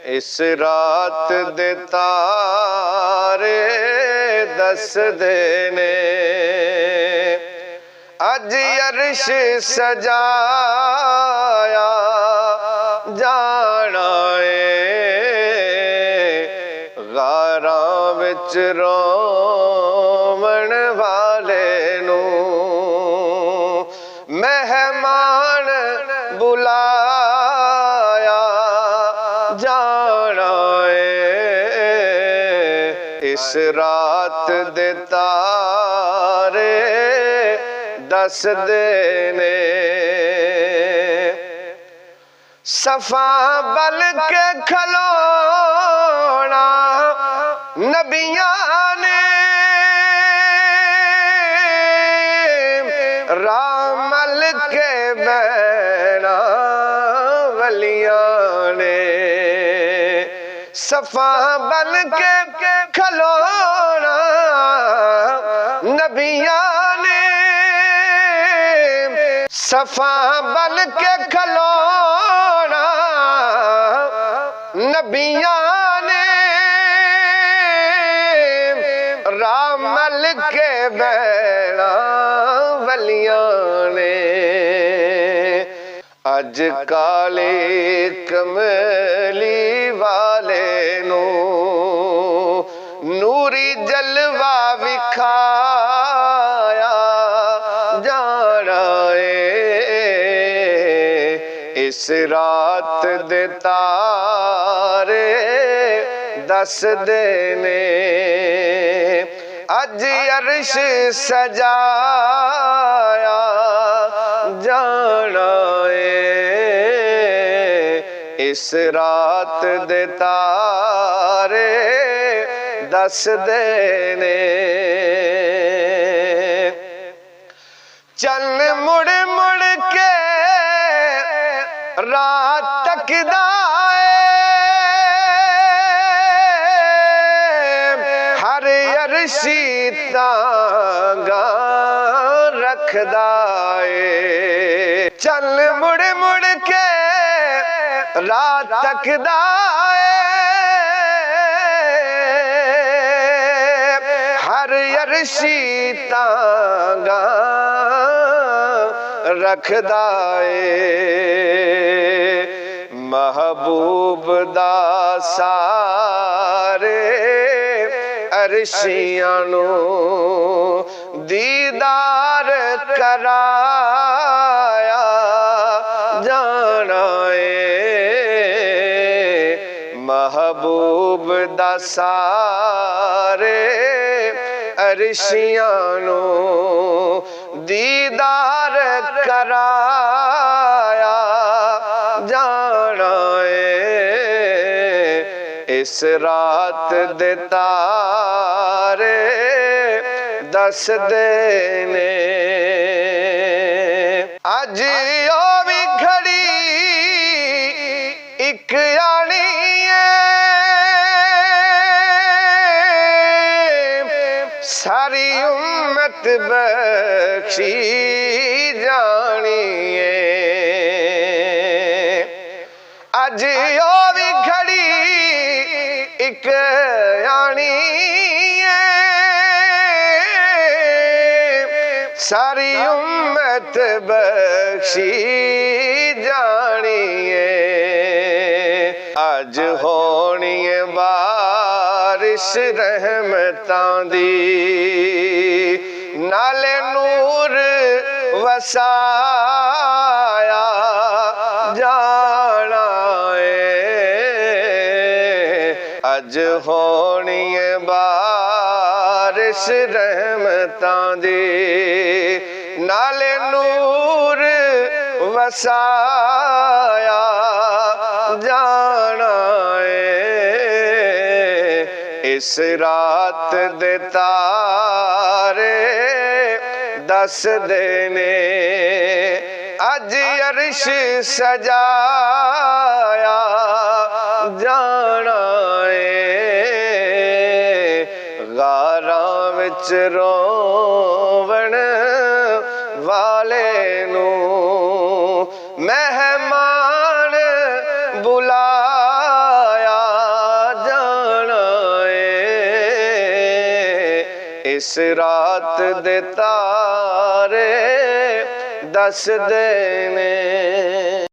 इस रात दे तारे दसदे ने अज अर्श सजाया जाना है गारां विच रोवण वाले नू मेहमान बुलाया जाना है। इस रात दे तारे दसदे ने सफा बल के खलोना नबियां ने रामल के बैना वलियां ने सफा बल के खलोना नबियां ने सफा बल के खलोना नबियां ने रामल के बैना वलियां ने अज काले कमली वाले नू नूरी जलवा विखाया जाना है। इस रात दे तारे दसदे ने अज अर्श सजाया जाना है। इस रात दे तारे दसदे ने चल मुड़ मुड़ के रात तकदा हर अर्शी तांगा रखदा है। चल मुड़ मुड़ के रात तकदा हर अर्शी तांगा रखदा है। महबूब दा सारे अर्शियां नू दीदार कराया जाना है। महबूब दा सारे अर्शियां नू दीदार कराया जाना है। इस रात दे तारे दसदे ने अज ओ भी खड़ी इक आनी सारी उम्मत बख्शी जानी है। अज ओ भी खड़ी इक आनी सारी उम्मत बख्शी जानी है। अज होनी है बारिश रहमतां दी नाले नूर वसाया जाना है। अज होनी है बारिश रहमतां दी नाले नूर वसाया जाना है। इस रात दे तारे दसदे ने अज अर्श सजाया जाना है। गारां विच रोवण वाले नू मेहमान बुलाया इस रात दे तारे दसदे ने